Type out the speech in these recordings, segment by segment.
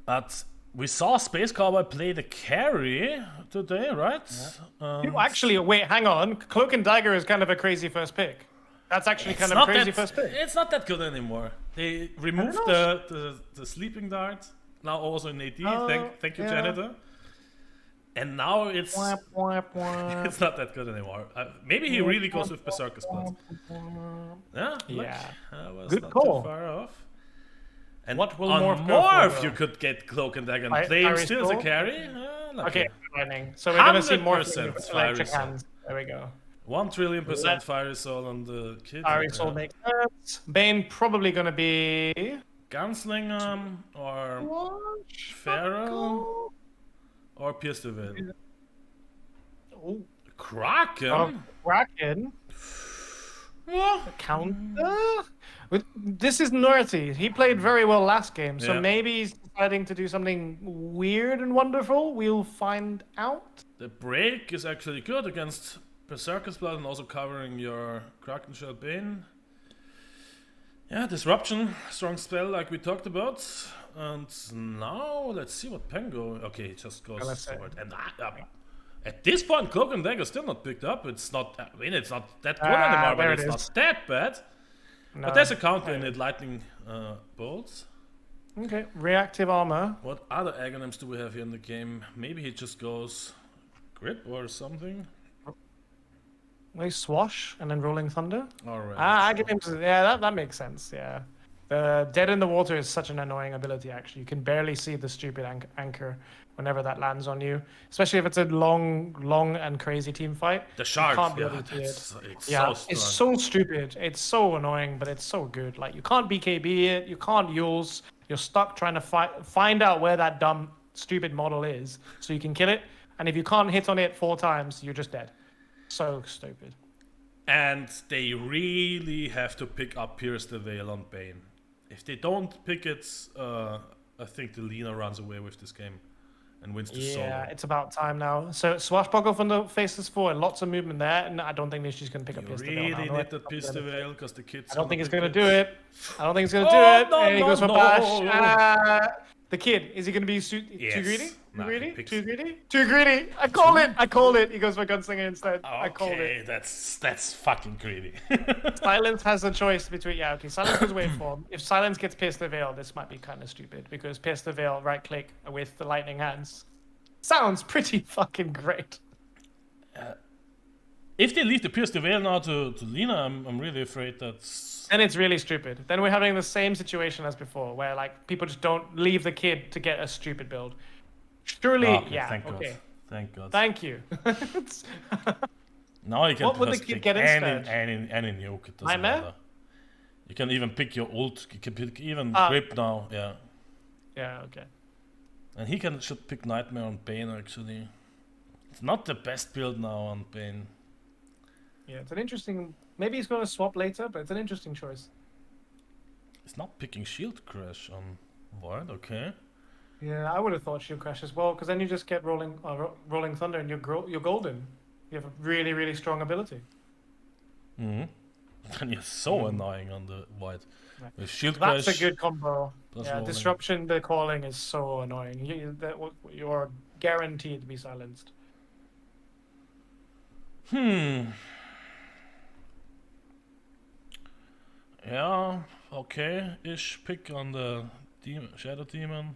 But we saw Space Cowboy play the carry today, right? Actually, wait, hang on. Cloak and Dagger is kind of a crazy first pick. That's actually kind of a crazy first pick. It's not that good anymore. They removed the sleeping dart. Now also in AD. Thank you, janitor. And now it's it's not that good anymore. Maybe he really goes with Berserker's Blood. Yeah, I was good not call. too far off. And what will on Morph you could get Cloak and Dagger and play him still as a carry. Okay, so we're gonna see more electric hands. There we go. 1,000,000,000% Fiery Soul on the kid. Fiery Soul makes sense. Bane probably gonna be Gunslinger or Pharaoh or Pierce the Veil. Oh, Kraken. Kraken. Counter. This is Nerty. He played very well last game, so maybe he's deciding to do something weird and wonderful. We'll find out. The break is actually good against Berserker's Blood and also covering your Kraken Shell Bane. Yeah, Disruption, strong spell like we talked about. And now let's see what Pengo. Okay, he just goes forward. And at this point, Cloak and Dagger still not picked up. It's not. I mean, it's not that good anymore, but it's not that bad. No, but there's a counter in it, lightning bolts. Okay, reactive armor. What other agonyms do we have here in the game? Maybe he just goes grip or something. Like Swash and then Rolling Thunder. All right. Agonyms. Yeah, that makes sense. Yeah, the Dead in the Water is such an annoying ability. Actually, you can barely see the stupid anchor whenever that lands on you, especially if it's a long and crazy team fight. The shark. It's so stupid. It's so annoying, but it's so good. Like you can't BKB it, you can't use. You're stuck trying to find out where that dumb, stupid model is, so you can kill it. And if you can't hit on it 4 times, you're just dead. So stupid. And they really have to pick up Pierce the Veil on Bane. If they don't pick it, I think the Lina runs away with this game and wins the solo. Yeah, it's about time now. So Swashbuckle from the faces 4 and lots of movement there. And I don't think she's going to pick up Pierce the Veil. Really need that Pierce the Veil because the kids. I don't think he's going to do it. I don't think he's going to do it. And he goes for Bash. The kid, is he going to be too greedy? Too greedy? I call it. He goes for Gunslinger instead. I called it. That's fucking greedy. Silence has a choice between... Yeah, okay, Silence goes waveform. If Silence gets Pierce the Veil, this might be kind of stupid because Pierce the Veil, right-click with the lightning hands. Sounds pretty fucking great. If they leave the Pierce the Veil now to Lina, I'm really afraid that's... And it's really stupid. Then we're having the same situation as before, where like people just don't leave the kid to get a stupid build. Surely, Thank God. Thank God. Thank you. Now you can what would the kid get instead? Any nuke, it doesn't matter. You can even pick your ult, you can pick even Grip now, yeah. Yeah, okay. And he should pick Nightmare on Bane actually. It's not the best build now on Bane. Yeah, it's an interesting... Maybe he's going to swap later, but it's an interesting choice. He's not picking Shield Crash on Void, okay. Yeah, I would have thought Shield Crash as well, because then you just get Rolling Thunder and you're golden. You have a really, really strong ability. Mm-hmm. And you're so annoying on the Void. Right. With Shield Crash... That's a good combo. Yeah, rolling. Disruption, the calling is so annoying. You're guaranteed to be silenced. Yeah, okay-ish pick on the Shadow Demon.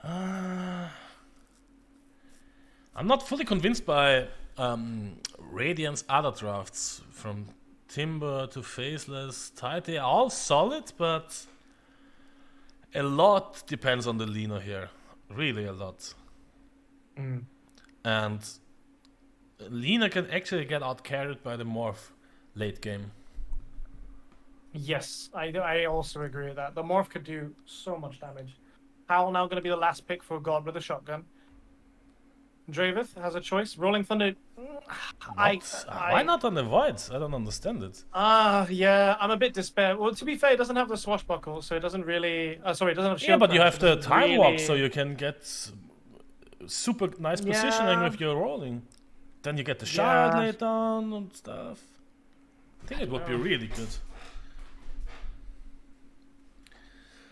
I'm not fully convinced by Radiant's other drafts, from Timber to Faceless, Tide. They are all solid, but a lot depends on the Lina here. Really a lot. And Lina can actually get out-carried by the Morph late game. Yes, I also agree with that. The Morph could do so much damage. Howl now going to be the last pick for God with a shotgun. Dravith has a choice. Rolling Thunder. Why not on the Voids? I don't understand it. Yeah, I'm a bit despair. Well, to be fair, it doesn't have the Swashbuckle, so it doesn't really... sorry, it doesn't have Shield. Yeah, but you have the Time Walk, really... so you can get super nice positioning with your rolling. Then you get the shard laid down and stuff. I think it would be really good.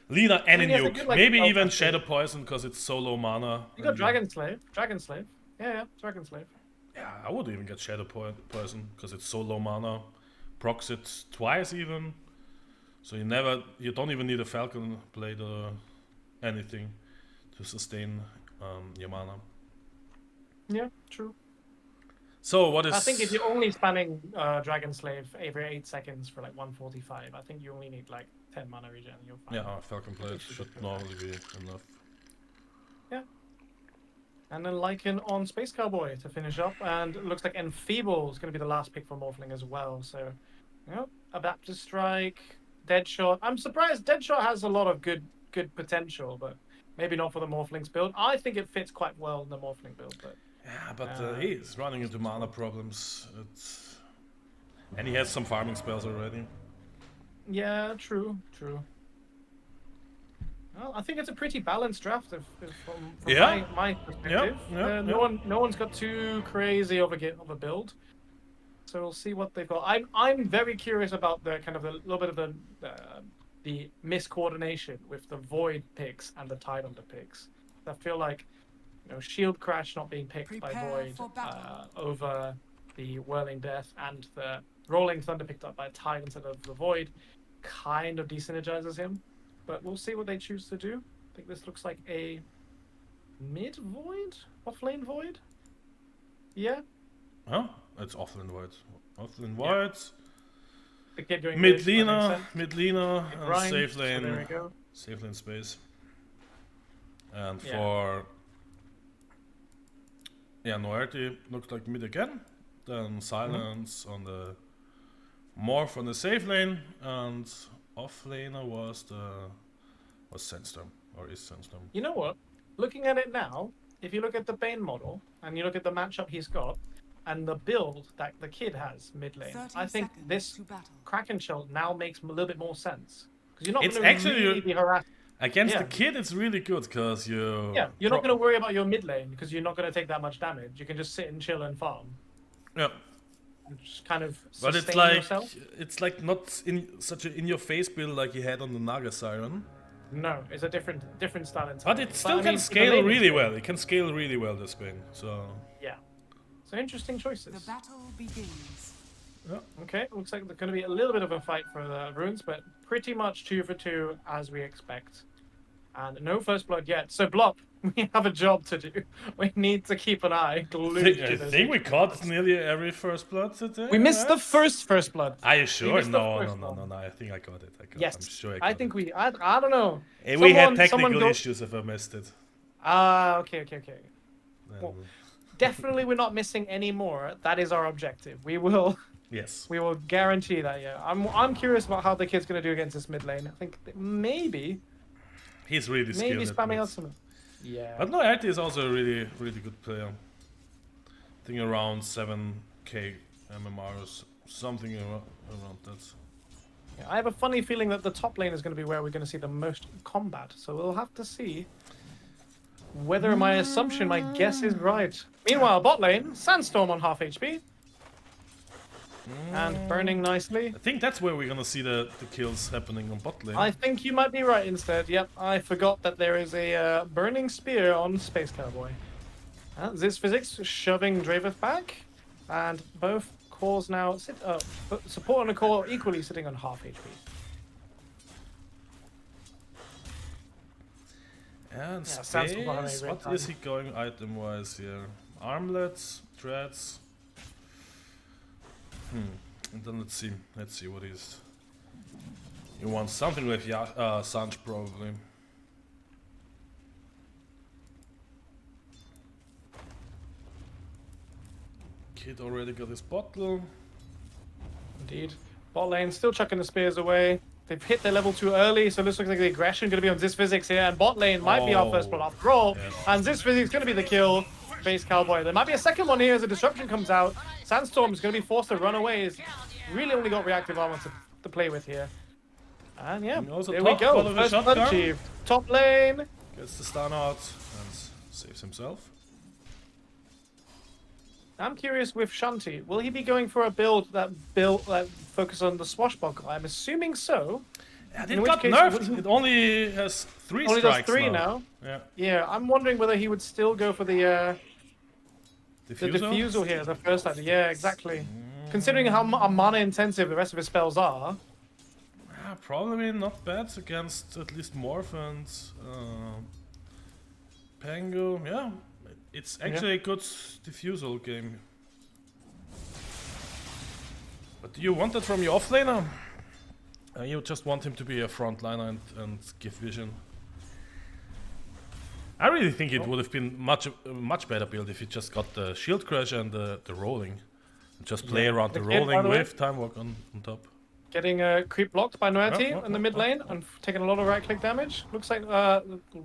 Lina and a nuke. good, like, Maybe even Shadow Poison because it's so low mana. You got Dragon Slave. Dragon Slave. Yeah, Dragon Slave. Yeah, I would even get Shadow Poison because it's so low mana. Procs it twice even. So you don't even need a Falcon Blade or anything to sustain your mana. Yeah, true. So what is... I think if you're only spamming Dragon Slave every 8 seconds for like 145, I think you only need like 10 mana regen. You're fine. Yeah, Falcon Blade should normally be enough. Yeah. And then Lycan on Space Cowboy to finish up, and it looks like Enfeeble is going to be the last pick for Morphling as well. So, you know, Adaptive Strike, Deadshot. I'm surprised Deadshot has a lot of good potential, but maybe not for the Morphlings build. I think it fits quite well in the Morphling build, but. Yeah, but he's running into mana problems. And he has some farming spells already. Yeah, true. Well, I think it's a pretty balanced draft from my perspective. No one's got too crazy of a build. So we'll see what they've got. I'm very curious about the kind of a little bit of the miscoordination with the Void picks and the Tidehunter picks. I feel like, you know, Shield Crash not being picked by Void over the Whirling Death and the Rolling Thunder picked up by Tide instead of the Void kind of desynergizes him. But we'll see what they choose to do. I think this looks like a mid-Void? Offlane Void? Yeah? Huh? It's offlane Void. Offlane Void. The kid going mid-Lina, and safe lane. So there we go. Safe lane space. And for... Yeah, Noerti looks like mid again. Then Silence on the Morph on the safe lane, and off laner was Sandstorm, or is Sandstorm. You know what? Looking at it now, if you look at the Bane model and you look at the matchup he's got and the build that the kid has mid lane, I think this Kraken Shell now makes a little bit more sense because you're not going to really be harassed. Against the kid, it's really good because you're not going to worry about your mid lane because you're not going to take that much damage. You can just sit and chill and farm. Yeah. And just kind of but yourself. It's like not in such an in-your-face build like you had on the Naga Siren. No, it's a different style. But it still can scale really well. It can scale really well this Bane. So yeah. So interesting choices. The battle begins. Yeah. Okay, looks like there's going to be a little bit of a fight for the runes, but pretty much 2 for 2 as we expect. And no first blood yet. So Blopp, we have a job to do. We need to keep an eye glued I think we caught nearly every first blood today. We missed the first blood. Are you sure? No. I think I got it. Yes. I'm sure I think we... I don't know. We had technical issues if I missed it. Okay. Well, definitely we're not missing any more. That is our objective. We will... Yes. We will guarantee that, yeah. I'm curious about how the kid's going to do against this mid lane. I think maybe... He's really skilled. Maybe spamming out some... Yeah. But no, Noerti is also a really good player. I think around 7k MMRs, something around that. Yeah, I have a funny feeling that the top lane is going to be where we're going to see the most combat. So we'll have to see whether my assumption, my guess is right. Meanwhile, bot lane, Sandstorm on half HP. And burning nicely. I think that's where we're gonna see the kills happening on bot lane. I think you might be right instead. Yep, I forgot that there is a burning spear on Space Cowboy. This physics shoving Draveth back, and both cores now sit. Support and a core equally sitting on half HP. And Space, what is he going item wise here? Armlets, dreads. And then let's see what he's... He wants something with Sanj probably. Kid already got his bottle. Indeed. Bot lane still chucking the spears away. They've hit their level 2 early, so it looks like the aggression going to be on Ziz Physics here, and bot lane might be our first blood after all. Yes. And Ziz Physics going to be the kill. Space Cowboy. There might be a second one here as a disruption comes out. Sandstorm is going to be forced to run away. He's really only got reactive armor to play with here. And yeah, there we go. First blood achieved. Top lane. Gets the stun out and saves himself. I'm curious with Shanti. Will he be going for a build that focus on the swashbuckle? I'm assuming so. Yeah, it got nerfed. It only has 3 only strikes does 3 now. Yeah. Yeah, I'm wondering whether he would still go for the diffusal here, the first item. Yeah, exactly. Considering how mana intensive the rest of his spells are. Yeah, probably not bad against at least Morph and Pango. Yeah, it's actually a good diffusal game. But do you want that from your offlaner? You just want him to be a frontliner and give vision. I really think it would have been much better build if he just got the shield crush and the rolling. And just play around the rolling with time walk on top. Getting creep blocked by Noeti in the mid lane and taking a lot of right click damage. Looks like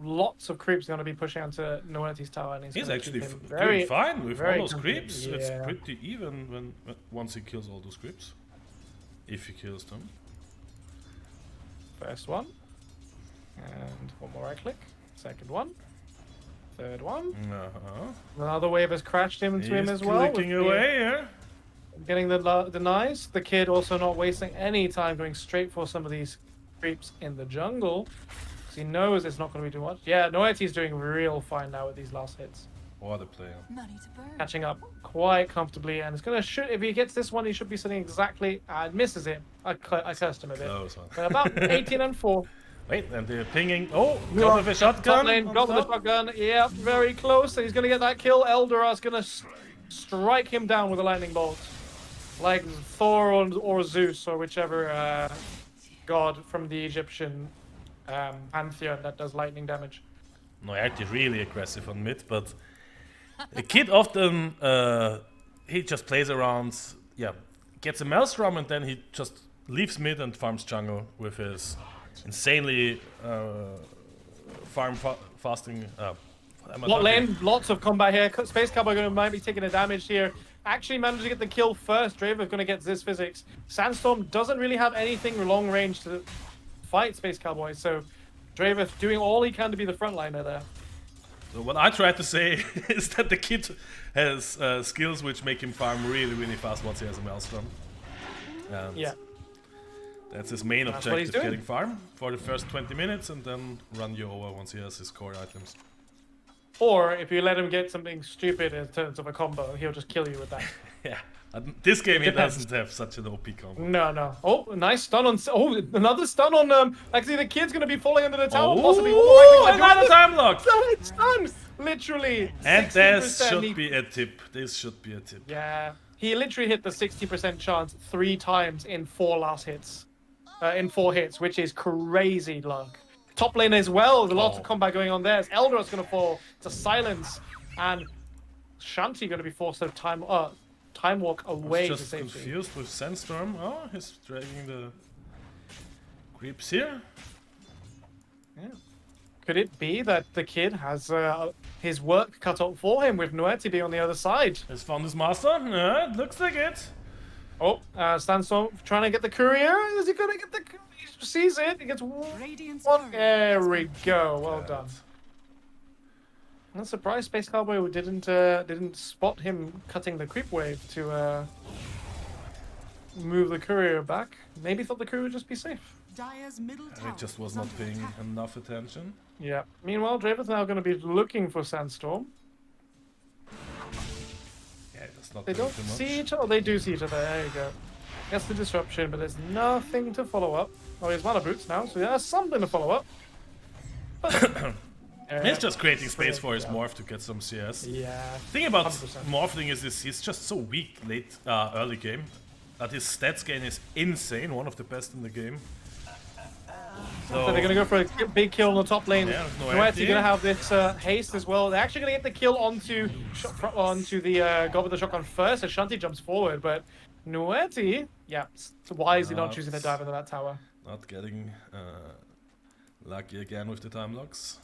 lots of creeps going to be pushing onto Noeti's tower. And he's actually doing fine with all those creeps. Yeah. It's pretty even when once he kills all those creeps. If he kills them. First one. And one more right click. Second one. Third one. Another wave has crashed into him as well. Clicking away, yeah. Getting the denies. The kid also not wasting any time going straight for some of these creeps in the jungle. Because he knows it's not going to be too much. Yeah, Noeti's doing real fine now with these last hits. What a player. Catching up quite comfortably, and it's going to shoot. If he gets this one, he should be sitting exactly and misses it. I cursed him a bit. But about 18 and 4. Wait, and they're pinging. Oh, got with a shotgun. Got with the shotgun. Yeah, very close. He's going to get that kill. Eldora's going to strike him down with a lightning bolt. Like Thor or Zeus or whichever god from the Egyptian pantheon that does lightning damage. No, actually really aggressive on mid, but the kid often he just plays around, gets a Maelstrom and then he just leaves mid and farms jungle with his insanely fasting. Bot lane, lots of combat here. Space Cowboy might be taking a damage here. Actually managed to get the kill first. Draven's going to get this physics. Sandstorm doesn't really have anything long range to fight Space Cowboy, so Draven doing all he can to be the frontliner there. So what I try to say is that the kid has skills which make him farm really, really fast once he has a Maelstrom. And yeah. That's his main objective, getting farm for the first 20 minutes and then run you over once he has his core items. Or if you let him get something stupid in terms of a combo, he'll just kill you with that. Yeah. This game he doesn't have such an OP combo. No. Oh, nice stun on... Oh, another stun on... Actually, the kid's going to be falling under the tower. Possibly. Another time lock! Stun! Literally. And this should be a tip. This should be a tip. Yeah. He literally hit the 60% chance 3 times in 4 last hits. In 4 hits, which is crazy luck. Top lane as well. There's lots of combat going on there. Eldra's going to fall to silence. And Shanti going to be forced to time walk away to safety. Just confused with Sandstorm. Oh, he's dragging the creeps here. Yeah. Could it be that the kid has his work cut out for him with Noeti being on the other side? Has found his master? Yeah, it looks like it. Oh, Sandstorm trying to get the courier. Is he going to get the... He sees it. He gets one. There we go. Well done. I'm surprised Space Cowboy didn't spot him cutting the creep wave to move the courier back. Maybe thought the courier would just be safe. It just was not paying enough attention. Yeah. Meanwhile, Draven's now going to be looking for Sandstorm. Yeah, that's not. They don't see each other. They do see each other. There you go. Gets the disruption, but there's nothing to follow up. Oh, he has mana boots now, so there's something to follow up. He's just creating space for his morph to get some CS. Yeah. The thing about morphing is he's just so weak early game that his stats gain is insane, one of the best in the game. So they're gonna go for a big kill on the top lane. Yeah, Noeti gonna have this haste as well. They're actually gonna get the kill onto the god with the shotgun first as Shanti jumps forward, but Noeti, yeah, so why is he not choosing to dive into that tower? Not getting lucky again with the time locks.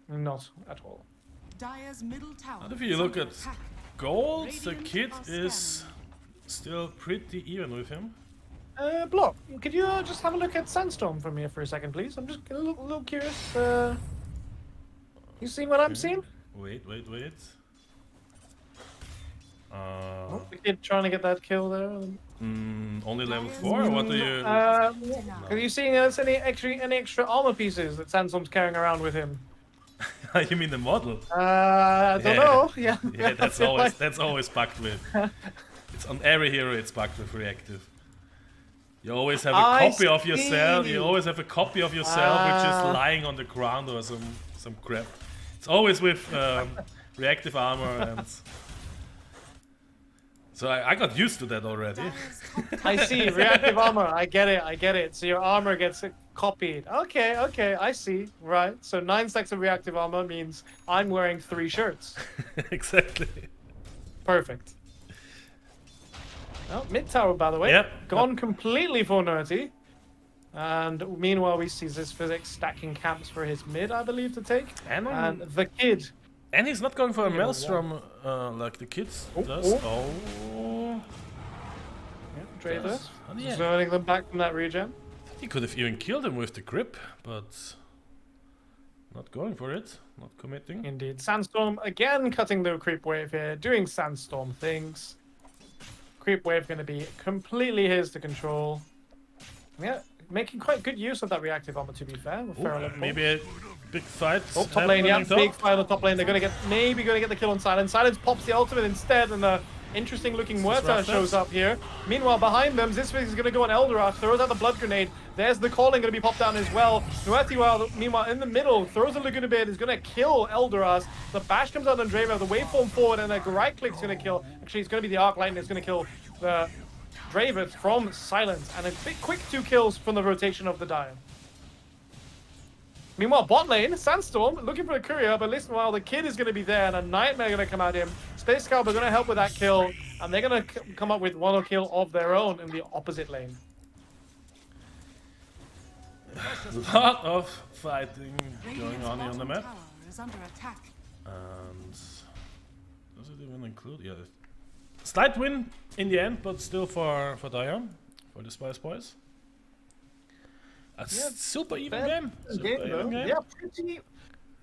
Not at all. But if you look at gold, the kid is still pretty even with him. Blopp, could you just have a look at Sandstorm for me for a second, please? I'm just a little curious. You seeing what I'm seeing? Wait. The kid trying to get that kill there. Only level 4? Or what do you... Are you seeing any extra armor pieces that Sandstorm's carrying around with him? You mean the model? I don't know. Yeah. Yeah, that's always bugged with. It's on every hero. It's bugged with reactive. You always have a copy of yourself. You always have a copy of yourself which is lying on the ground or some crap. It's always with reactive armor and. So I got used to that already. I see, reactive armor, I get it. So your armor gets copied. Okay, I see. Right, so 9 stacks of reactive armor means I'm wearing 3 shirts. Exactly. Perfect. Oh, mid tower, by the way. Yep. Gone completely for Nerdy. And meanwhile, we see this physics stacking camps for his mid, I believe, to take. And the kid. And he's not going for a Maelstrom like the kids does. Oh. Yeah, Draver. Zoning them back from that regen. He could have even killed him with the grip, but not going for it. Not committing. Indeed. Sandstorm again cutting the creep wave here, doing Sandstorm things. Creep wave going to be completely his to control. Yeah, making quite good use of that reactive armor, to be fair. Maybe a big fight. Oh, top lane, yeah, big fight on the top lane. They're going to maybe get the kill on Silence. Silence pops the ultimate instead, and the interesting looking Muerta shows up here. Meanwhile, behind them, Zisvig is going to go on Eldoras, throws out the blood grenade. There's the calling going to be popped down as well. Nuerti, meanwhile, in the middle, throws a Laguna Beard, is going to kill Eldoras. The bash comes out on Draver, the waveform forward, and the right click's going to kill. Actually, it's going to be the Arc Lightning that's going to kill the Draver from Silence, and a big quick 2 kills from the rotation of the Dire. Meanwhile, bot lane, Sandstorm, looking for a courier, but listen, while the kid is going to be there, and a Nightmare going to come at him. Space Scalp are going to help with that kill, and they're going to come up with one kill of their own in the opposite lane. A lot of fighting going on the map. And does it even include? Yeah, slight win in the end, but still for Dire, for the Spice Boys. A super even game. Yeah,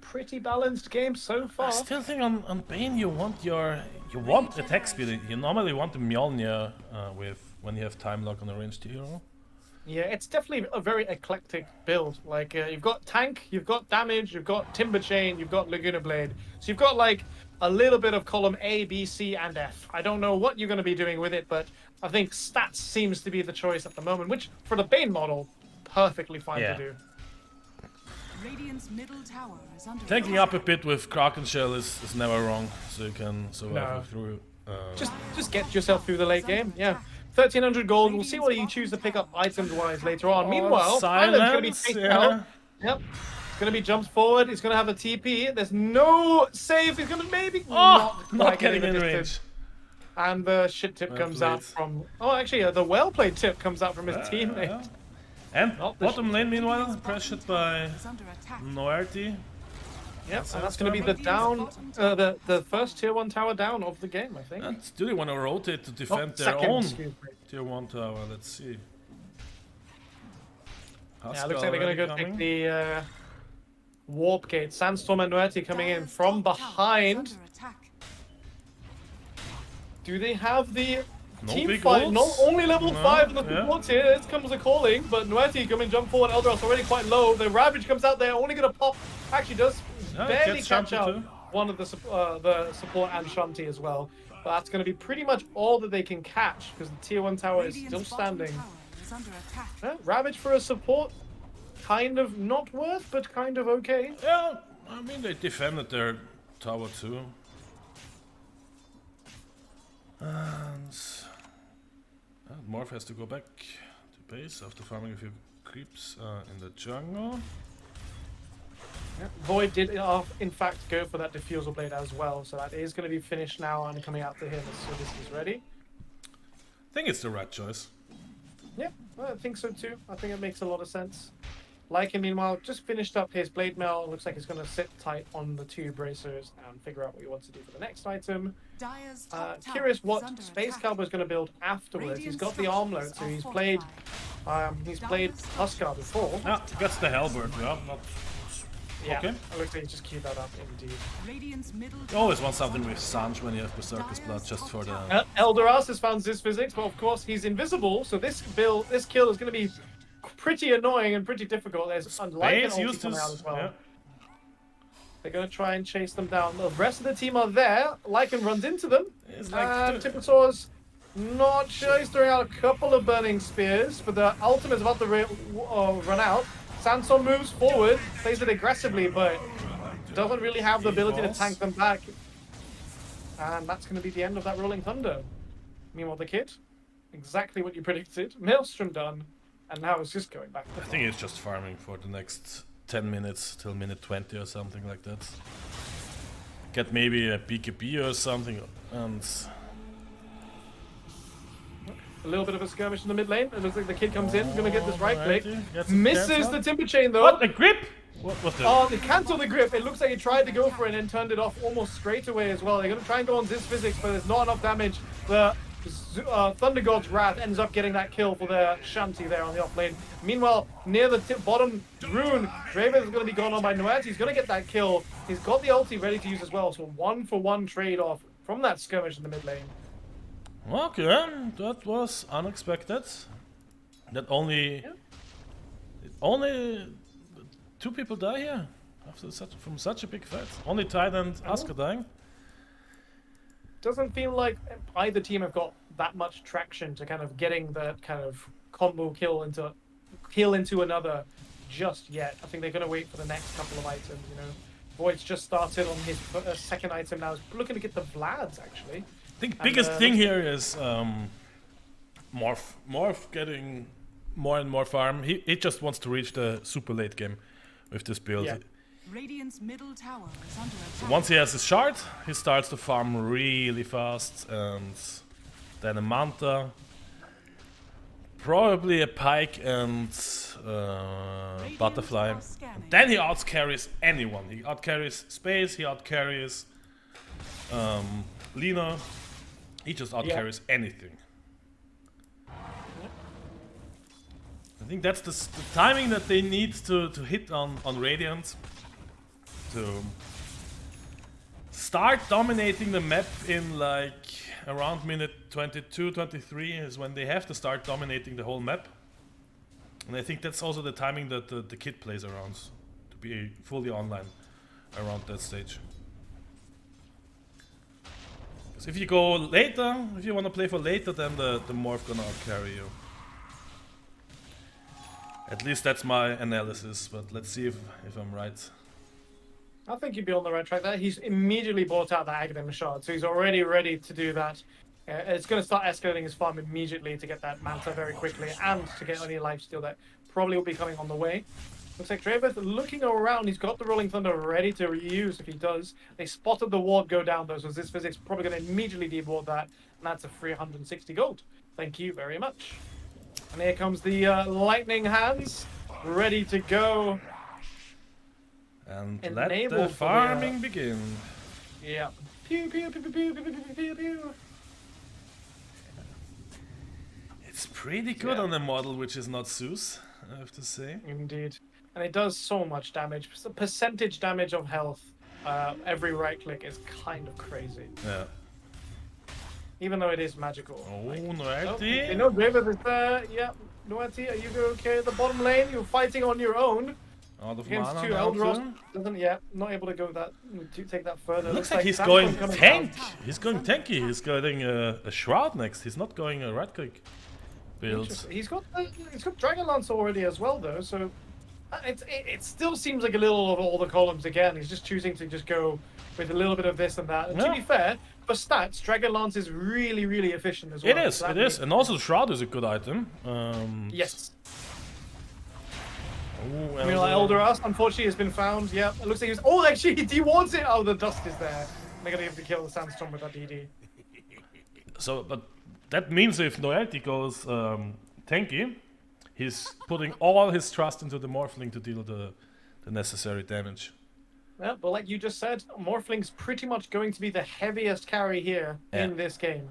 pretty balanced game so far. I still think on Bane you want attack speed. You normally want the Mjolnir with when you have time lock on a ranged hero. Yeah, it's definitely a very eclectic build. Like you've got tank, you've got damage, you've got timber chain, you've got Laguna Blade. So you've got like a little bit of column A, B, C, and F. I don't know what you're going to be doing with it, but I think stats seems to be the choice at the moment, which for the Bane model, perfectly fine to do. Radiant's middle tower is under Taking up a bit with Kraken Shell is never wrong, so you can survive through. Just get yourself through the late game. Yeah, 1300 gold. We'll see what you choose to pick up items-wise later on. Meanwhile, Silence going to be taken out. Yep. It's going to be jumped forward. He's going to have a TP. There's no save. He's going to maybe not getting in range. And the shit tip comes out from. Oh, actually, the well-played tip comes out from his teammate. Yeah. And bottom lane, meanwhile, pressured by Noerti. Yep, and that's going to be the down, the first tier 1 tower down of the game, I think. And do they want to rotate to defend their own tier 1 tower? Let's see. Yeah, looks like they're going to go take the warp gate. Sandstorm and Noerti coming in from behind. Do they have the team fight? Not only level 5 in the support here. Here comes the calling, but Noerti coming jump forward. Eldoras already quite low. The Ravage comes out there, only going to pop. Actually, does barely catch out one of the support and Shanti as well. But that's going to be pretty much all that they can catch because the tier 1 tower is still standing. Ravage for a support, kind of not worth, but kind of okay. Yeah, I mean they defended their tower too. And Morph has to go back to base after farming a few creeps in the jungle. Yeah, Void did in fact go for that diffusal blade as well, so that is going to be finished now and coming out to him as soon as he's ready. I think it's the right choice. Yeah, I think so too. I think it makes a lot of sense. Lycan, meanwhile, just finished up his blade mail. Looks like he's going to sit tight on the 2 bracers and figure out what he wants to do for the next item. Curious what Space Cowboy is going to build afterwards. He's got the armlet, so he's played Huskar before. Yeah, gets the halberd, yeah. Yeah, Okay. it looks like you just queued that up, indeed. Radiant's middle You always want something with Sanj when you have Berserker's Blood, just for the... Eldoras has found his physics, but of course he's invisible, so this kill is going to be pretty annoying and pretty difficult. There's Lycan ulti coming out as well. Yeah. They're going to try and chase them down. The rest of the team are there. Lycan runs into them. It's like And Tippetsaur's not sure. He's throwing out a couple of burning spears, but the ultimate is about to run out. Sandstorm moves forward, plays it aggressively, but doesn't really have the ability to tank them back. And that's going to be the end of that Rolling Thunder. Meanwhile, the kid, exactly what you predicted. Maelstrom done, and now it's just going back. I think it's just farming for the next 10 minutes till minute 20 or something like that. Get maybe a BKB or something, and... A little bit of a skirmish in the mid lane. It looks like the kid comes in, gonna get this right click. Gets Misses the Timber Chain though. What? A grip? What was that? Oh, they cancelled the grip. It looks like he tried to go for it and turned it off almost straight away as well. They're gonna try and go on Ziz physics, but there's not enough damage. The Thunder God's Wrath ends up getting that kill for their Shanty there on the off lane. Meanwhile, near the bottom rune, Draven is going to be gone on by Noet. He's going to get that kill. He's got the ulti ready to use as well. So 1-for-1 trade-off from that skirmish in the mid lane. Okay, that was unexpected. That only 2 people die here from such a big fight. Only Tide and Asuka dying. Doesn't feel like either team have got that much traction to kind of getting that kind of combo kill into another just yet. I think they're going to wait for the next couple of items, you know. Void's just started on his second item now. He's looking to get the Vlads, actually. I think biggest thing here is Morph getting more and more farm. He just wants to reach the super late game with this build. Yeah. Radiant's middle tower is under attack. Once he has his shard, he starts to farm really fast, and then a Manta, probably a Pike and Butterfly. And then he outcarries anyone. He outcarries Space, he outcarries Lina. He just outcarries anything. I think that's the timing that they need to hit on Radiant. To start dominating the map in like around minute 22, 23 is when they have to start dominating the whole map. And I think that's also the timing that the kid plays around, to be fully online around that stage. Because if you go later, if you want to play for later, then the Morph gonna outcarry you. At least that's my analysis, but let's see if I'm right. I think you'd be on the right track there. He's immediately bought out the Aghanim shard, so he's already ready to do that. It's going to start escalating his farm immediately to get that Manta very quickly and to get any lifesteal that probably will be coming on the way. Looks like Draven looking around. He's got the Rolling Thunder ready to reuse if he does. They spotted the ward go down though, so this physics probably going to immediately deboard that, and that's a 360 gold. Thank you very much. And here comes the lightning hands, ready to go. And let the farming begin. Yeah. Pew, pew, pew, pew, pew, pew, pew, pew, pew. It's pretty good on the model, which is not Zeus, I have to say. Indeed. And it does so much damage. The percentage damage of health every right click is kind of crazy. Yeah. Even though it is magical. Oh, like, Noeti. They know Draven is there. Yeah. Noeti, are you okay at the bottom lane? You're fighting on your own. Out of Against mana two now Eldros, doesn't not able to go that to take that further. Looks like he's going tank. He's going tanky. He's getting a shroud next. He's not going a right click build. He's got Dragonlance already as well though, so it still seems like a little of all the columns again. He's just choosing to just go with a little bit of this and that. And to be fair, for stats, Dragonlance is really, really efficient as well. It is, and also the shroud is a good item. Yes. Ooh, I mean, like Eldoras, unfortunately, has been found. Yeah, it looks like he's. Oh, actually, he dewards it. Oh, the dust is there. They're gonna have to kill the Sandstorm with that DD. So, but that means if Noeti goes tanky, he's putting all his trust into the Morphling to deal the necessary damage. Yeah, but like you just said, Morphling's pretty much going to be the heaviest carry here in this game.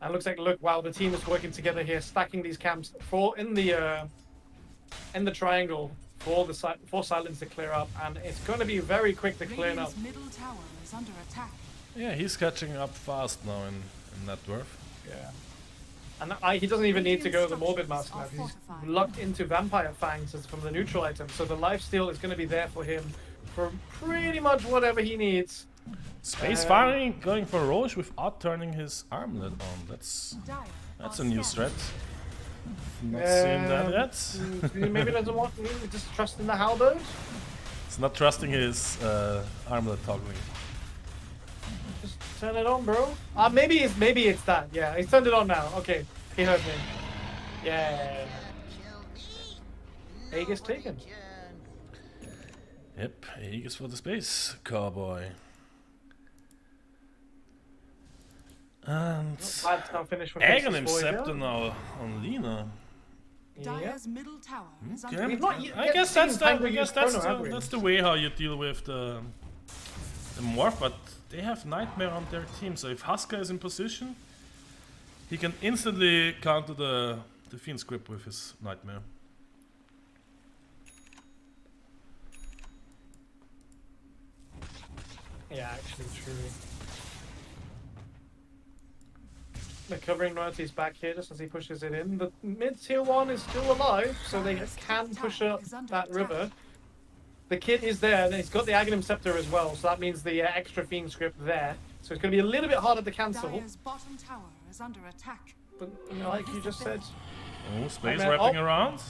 And looks like, wow, the team is working together here, stacking these camps in the triangle. for silence to clear up, and it's going to be very quick to clear up. Radiant's middle tower is under attack. Yeah, he's catching up fast now in net worth. Yeah. And he doesn't even need to go to the Morbid Mask now. He's locked into Vampire Fangs from the neutral item, so the lifesteal is going to be there for him for pretty much whatever he needs. Space firing, going for Roche without turning his armlet on. That's a new threat. Not seen that yet. Maybe doesn't want just trust in the halberd. He's not trusting his armlet toggling. Just turn it on, bro. Maybe it's that. Yeah, he's turned it on now. Okay, he heard me. Yeah. Aegis taken. Yep, Aegis for the space cowboy. And Aghanim Scepter now on Lina. Dire's middle tower is Okay. under attack. I guess that's the way how you deal with the morph, but they have Nightmare on their team, so if Husker is in position, he can instantly counter the Fiend script with his Nightmare. Yeah, actually, truly. The covering royalties back here just as he pushes it in. The mid tier 1 is still alive, so they can push up that river. The kit is there, and he's got the Aghanim Scepter as well, so that means the extra Fiend script there. So it's going to be a little bit harder to cancel. Dire's bottom tower is under attack. But like you just said. Oh, space wrapping around.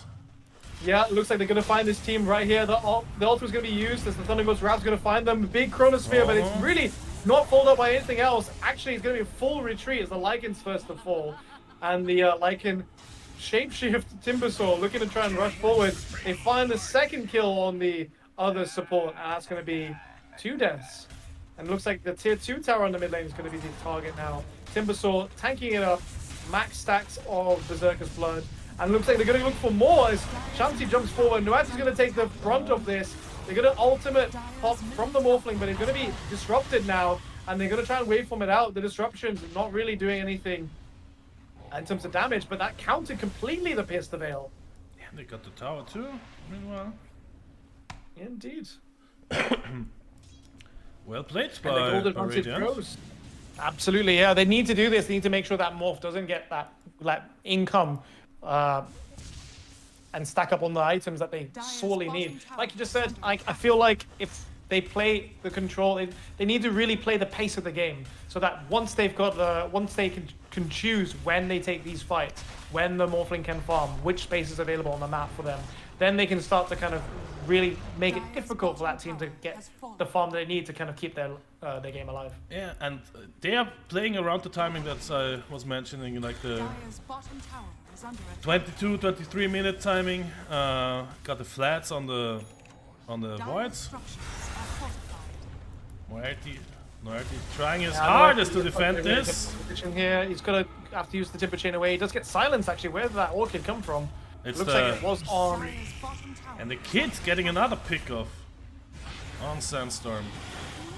Yeah, it looks like they're going to find this team right here. The ultra is going to be used as the Thunder Ghost Wrath's going to find them. Big Chronosphere, but it's really not followed up by anything else. Actually, it's going to be a full retreat as the Lycan's first to fall. And the Lycan shapeshift Timbersaw looking to try and rush forward. They find the second kill on the other support, and that's going to be 2 deaths. And it looks like the tier 2 tower on the mid lane is going to be the target now. Timbersaw tanking it up, max stacks of Berserker's Blood. And looks like they're going to look for more as Shanti jumps forward. Nuat is going to take the brunt of this. They're going to ultimate pop from the Morphling, but it's going to be disrupted now. And they're going to try and waveform it out. The disruption's not really doing anything in terms of damage, but that countered completely the Pierce the Veil. Yeah, they got the tower too, meanwhile. Indeed. Well played by And the gold advantage Radiant. grows. Absolutely, yeah. They need to do this. They need to make sure that Morph doesn't get that income and stack up on the items that they sorely need. Like you just said, I feel like if they play the control, they need to really play the pace of the game, so that once they can choose when they take these fights, when the Morphling can farm, which space is available on the map for them, then they can start to kind of really make it difficult for that team to get the farm that they need to kind of keep their game alive. Yeah, and they are playing around the timing that I was mentioning, like the Dire's bottom tower is under attack. 22-23 minute timing. Got the flats on the Dire's voids. structures are fortified. Moerti trying his hardest to defend this. Here, he's gonna have to use the Timber Chain away. He does get silenced actually. Where did that Orchid come from? It's Looks like it was on. Dire's bottom tower And the kid's getting another pick off on Sandstorm.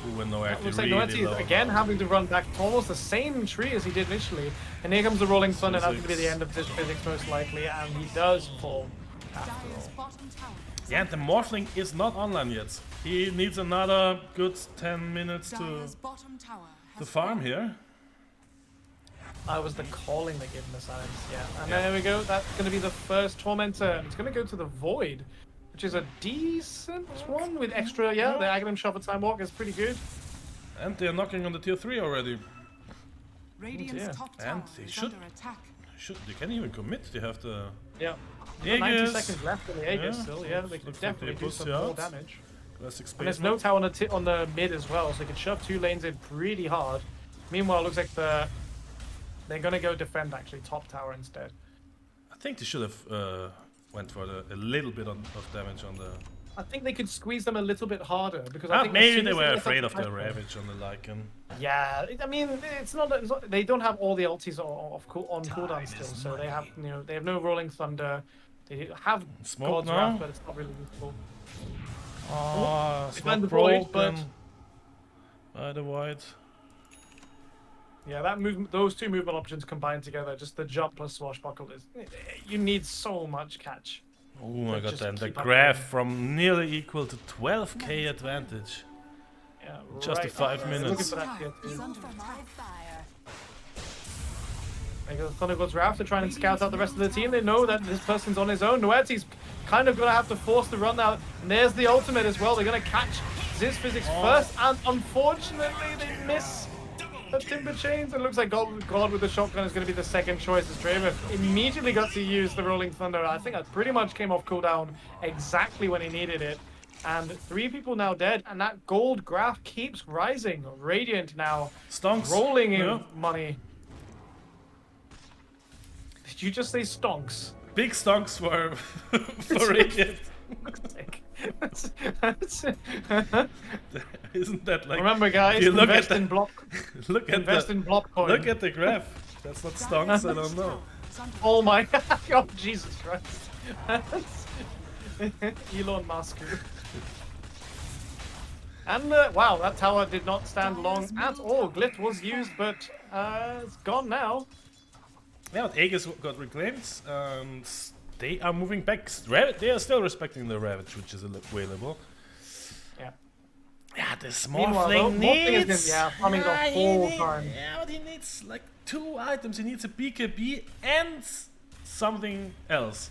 Ooh, and Moerti Looks like really Noetti low is again now. having to run back to almost the same tree as he did initially. And here comes the Rolling Thunder, and that's going to be the end of this physics most likely, and he does fall after Dire's all. bottom tower is Yeah, and the Morphling is not online yet. He needs another good 10 minutes Dire's bottom tower to has farm fallen. here. I was the calling that gave him the silence, yeah. And there we go, that's going to be the first Tormentor. And it's going to go to the Void, which is a decent one with extra, the Aghanim Shovel Time Walk is pretty good. And they're knocking on the tier 3 already. Radiant's dear. top tower And they is should- under attack. They can't even commit. They have the Yeah. Aegis. 90 seconds left in the Aegis Yeah. still, yeah. They can Looks like definitely they do push some you more out. damage. classic space. And there's no tower on the mid as well, so they can shove 2 lanes in pretty hard. Meanwhile, it looks like they're going to go defend actually top tower instead. I think they should have went for a little bit of damage on the. I think they could squeeze them a little bit harder because I think as maybe soon they as were get afraid up of the to- Ravage on the Lycan. Yeah, I mean it's not they don't have all the ultis on cooldown still, so they have they have no Rolling Thunder. They have Smoke God's now? Wrath, but it's not really useful. Oh, They find smoke the void, broken by the void. Yeah, that movement, those 2 movement options combined together, just the jump plus swashbuckle is you need so much catch. Oh my god, Just then the keep up graph going. from nearly equal to 12k advantage. Yeah, Just the 5 Looking minutes. for that tier two. Is under attack. Like the Thunder Gods Wrath to try and scout out the rest of the team. They know that this person's on his own. Noeti's kind of going to have to force the run now. And there's the ultimate as well. They're going to catch Ziz Physics first. And unfortunately, they miss the Timber Chains. It looks like God with the shotgun is going to be the second choice as Draven immediately got to use the Rolling Thunder. I think that pretty much came off cooldown exactly when he needed it. And 3 people now dead. And that gold graph keeps rising. Radiant now Stonks. rolling in Yeah. money. Did you just say stonks? Big stonks for for Radiant. Isn't that like? Remember, guys, you look invest at in the, Blopp. look at Invest the in Blopp coin. look at the graph. That's not stonks. I don't know. Oh my! Oh Jesus Christ! Elon Musk. And wow, that tower did not stand long at all. Glyph was used, but it's gone now. Yeah, but Aegis got reclaimed, and they are moving back. They are still respecting the Ravage, which is available. Yeah. Yeah, this Meanwhile, though, Morphling Morphling has needs... been, farming the whole time. Yeah, but he needs like 2 items. He needs a BKB and something else.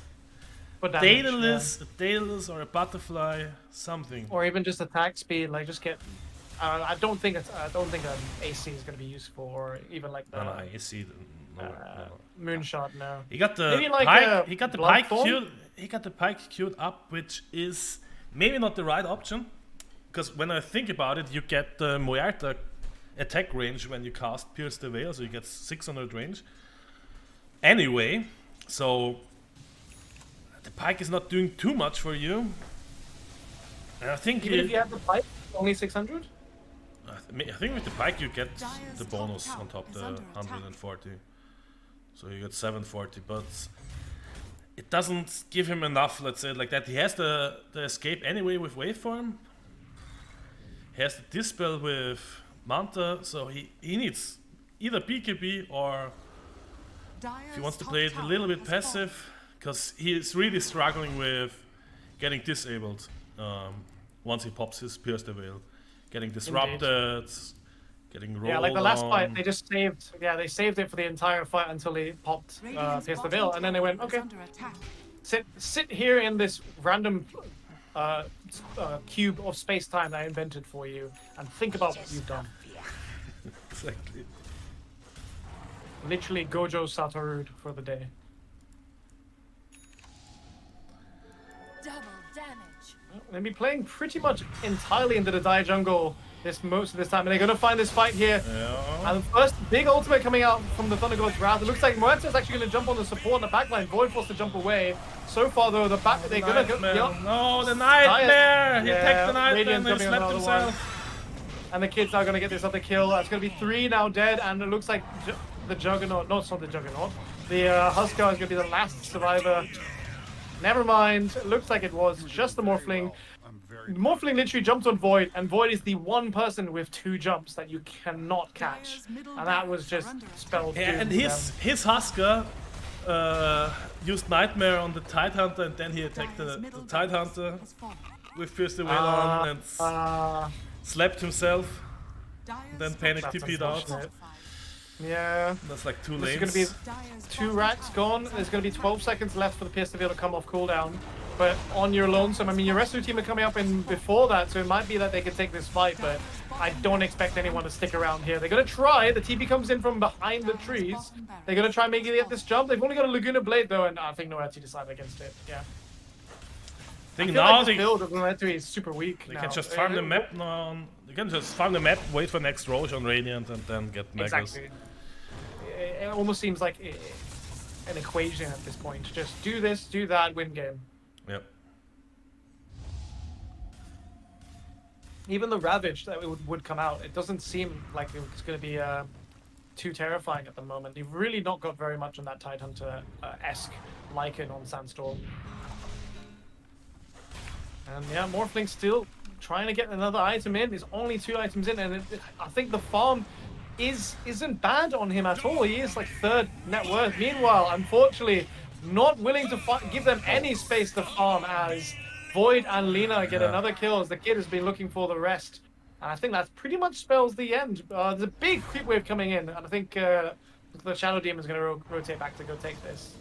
For damage, Daedalus, a Daedalus or a Butterfly, something. or even just attack speed. Like just get. I don't think AC is going to be useful, or even like the No, I see. No. moonshot. No. He got the Maybe like pike. He got the pike Bloodthorn? queued. He got the pike queued up, which is maybe not the right option, because when I think about it, you get the Moyarta attack range when you cast Pierce the Veil, so you get 600 range. Anyway, so the pike is not doing too much for you. And I think Even if you have the pipe, only 600. I think with the pike you get Dire's the top bonus tower on top is the under attack. 140. So you get 740, but it doesn't give him enough, let's say it like that. He has the escape anyway with Waveform. He has the Dispel with Manta, so he needs either BKB or if he wants to play it a little bit passive, because he is really struggling with getting disabled once he pops his Pierce the Veil. Getting disrupted, getting rolled Yeah, like the last on. fight, they just saved. Yeah, they saved it for the entire fight until they popped Pierce the Veil, and then they went, okay, sit here in this random cube of space-time that I invented for you, and think about what you've done. Exactly. Literally Gojo Satoru for the day. Double damage. They'll be playing pretty much entirely into the Dire Jungle most of this time, and they're going to find this fight here. Yeah. And the first big ultimate coming out from the Thunder God's Wrath. It looks like Muerta is actually going to jump on the support in the backline. Void forced to jump away. So far, though, they're going to go. Yep. No, the Nightmare! He Yeah, takes the Nightmare and Radiant's then jumping on slapped another himself. And the kid's now going to get this other kill. That's going to be 3 now dead, and it looks like the Juggernaut, no, it's not the Juggernaut. The Huskar is going to be the last survivor. Never mind. It looks like it was just the Morphling. Morphling literally jumped on Void, and Void is the one person with 2 jumps that you cannot catch. And that was just spelled Yeah, doom and for his Husker used Nightmare on the Tidehunter, and then he attacked the Tidehunter with Pierce the Veil on and slapped himself. Then Panic That's TP'd out. unfortunate. Yeah. That's like 2 There's lanes. going to be 2 racks gone. There's going to be 12 seconds left for the Pierce to be able to come off cooldown. But on your lonesome, I mean, your rest of the team are coming up in before that, so it might be that they can take this fight, but I don't expect anyone to stick around here. They're going to try. The TP comes in from behind the trees. They're going to try and make it get this jump. They've only got a Laguna Blade, though, and I think Noeti decided against it. Yeah. I think I feel now like they, this build of Noeti is super weak they now. can just farm the map now. They can just farm the map, wait for next Roche on Radiant, and then get Megas. Exactly. It almost seems like an equation at this point. Just do this, do that, win game. Yep. Even the Ravage that would come out, it doesn't seem like it's going to be too terrifying at the moment. You've really not got very much on that Tidehunter-esque Lycan on Sandstorm. And yeah, Morphling still trying to get another item in. There's only 2 items in, and I think the farm isn't bad on him at all. He is like 3rd net worth. Meanwhile, unfortunately, not willing to give them any space to farm as Void and Lina get another kill as the kid has been looking for the rest. And I think that pretty much spells the end. There's a big creep wave coming in, and I think the Shadow Demon is going to rotate back to go take this.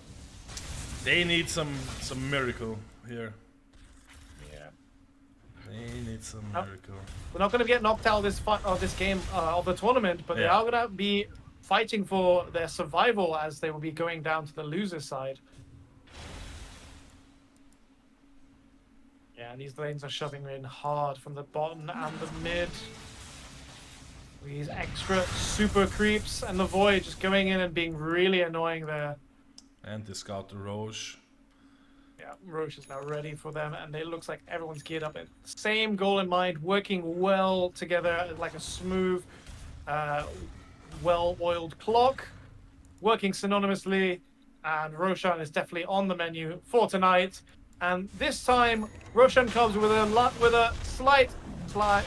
They need some miracle here. Yeah. They need some miracle. They're not going to get knocked out of this game of the tournament, but they are going to be fighting for their survival as they will be going down to the loser side. Yeah, and these lanes are shoving in hard from the bottom and the mid. These extra super creeps and the Void just going in and being really annoying there. And they scout the Roche. Yeah, Roche is now ready for them, and it looks like everyone's geared up. Same goal in mind, working well together like a smooth, well-oiled clock, working synonymously, and Roshan is definitely on the menu for tonight. And this time, Roshan comes with a slight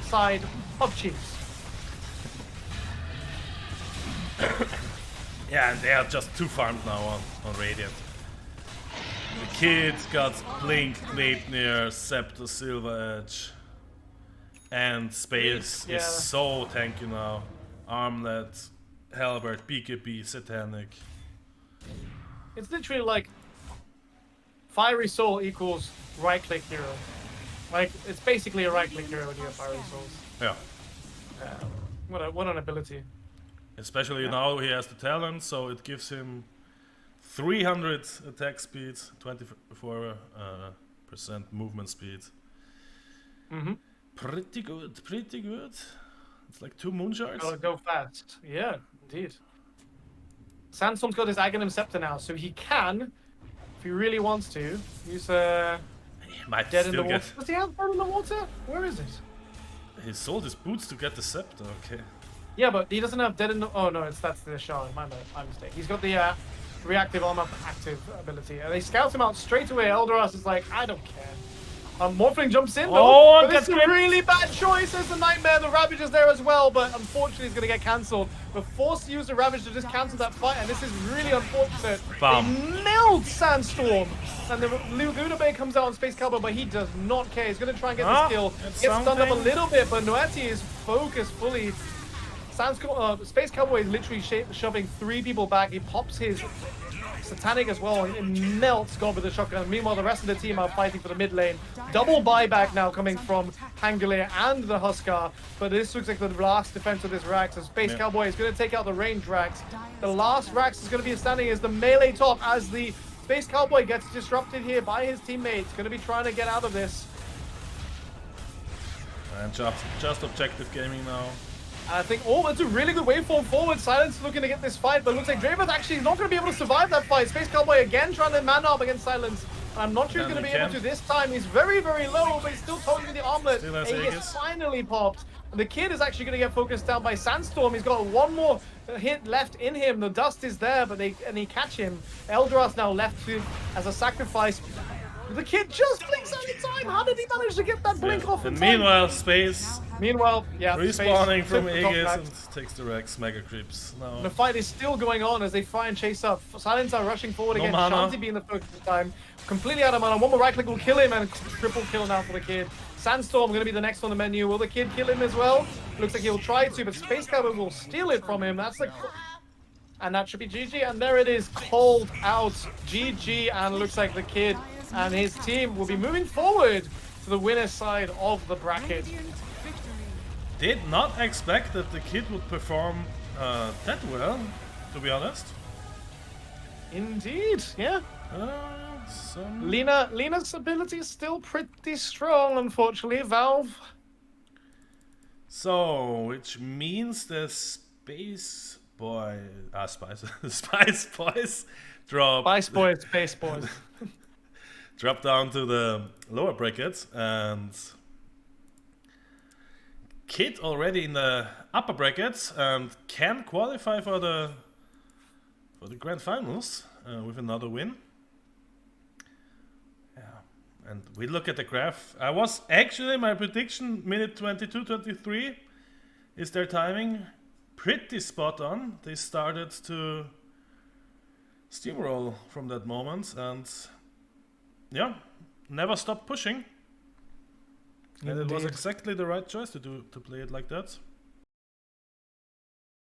side of cheese. Yeah, and they are just 2 farmed now on Radiant. The kid got Blink, Gleipnir, Scepter, Silver Edge. And Space is so tanky now. Armlet, Halberd, BKB, Satanic. It's literally like Fiery Soul equals right-click hero. Like, it's basically a right-click hero when you have Fiery Souls. Yeah. What an ability. Especially now he has the talent, so it gives him 300 attack speed, 24% movement speed. Mm-hmm. Pretty good, pretty good. It's like 2 Moonshards. Gotta go fast. Yeah, indeed. Sandstorm's got his Aghanim Scepter now, so he can, if he really wants to, use he might Dead still in the get... Water. Does he have Dead in the Water? Where is it? He sold his boots to get the scepter, okay. Yeah, but he doesn't have Dead in the... Oh, no, that's the Shard. My mistake. He's got the reactive armor active ability. And they scout him out straight away. Eldoras is like, I don't care. Morphling jumps in, though. But it's a really bad choice. There's the Nightmare. The Ravage is there as well, but unfortunately it's going to get cancelled. We're forced to use the Ravage to just cancel that fight, and this is really unfortunate. They milled Sandstorm. And the Laguna Bay comes out on Space Cowboy, but he does not care. He's going to try and get the skill. Gets stunned up a little bit, but Noeti is focused fully. Space Cowboy is literally shoving 3 people back. He pops his Satanic as well and melts God with the shotgun. Meanwhile, the rest of the team are fighting for the mid lane. Double buyback now coming from Pangolier and the Huskar. But this looks like the last defense of this Rax. So Space Cowboy is going to take out the range Rax. The last Rax is going to be standing as the melee top as the Space Cowboy gets disrupted here by his teammates. Going to be trying to get out of this. And just objective gaming now. I think, it's a really good waveform forward. Silence is looking to get this fight, but it looks like Draven's actually not going to be able to survive that fight. Space Cowboy again trying to man up against Silence. I'm not sure he's going to be able to this time. He's very, very low, but he's still toting the armlet. And he gets finally popped. And the kid is actually going to get focused down by Sandstorm. He's got 1 more hit left in him. The dust is there, but they catch him. Eldoras now left as a sacrifice. The kid just blinks out in time. How did he manage to get that blink off in And time? meanwhile, Space respawning from Aegis and takes the Rex Mega Creeps. No. The fight is still going on as they try and chase up. Silence are rushing forward again. Shanti being the focus this time. Completely out of mana. 1 more right click will kill him, and triple kill now for the kid. Sandstorm going to be the next on the menu. Will the kid kill him as well? Looks like he'll try to, but Space Cowboy will steal it from him. That's the... And that should be GG. And there it is, called out. GG, and looks like the kid and his team will be moving forward to the winner's side of the bracket. Did not expect that the kid would perform that well, to be honest. Indeed, yeah. Lina's ability is still pretty strong, unfortunately, Valve. So, which means the Spice Boys drop. Spice Boys, Space Boys. Drop down to the lower brackets, and Kid already in the upper brackets and can qualify for the grand finals with another win. Yeah, and we look at the graph. I was actually, my prediction, minute 22-23 is their timing pretty spot on. They started to steamroll from that moment, and yeah, never stop pushing. And it was exactly the right choice to play it like that.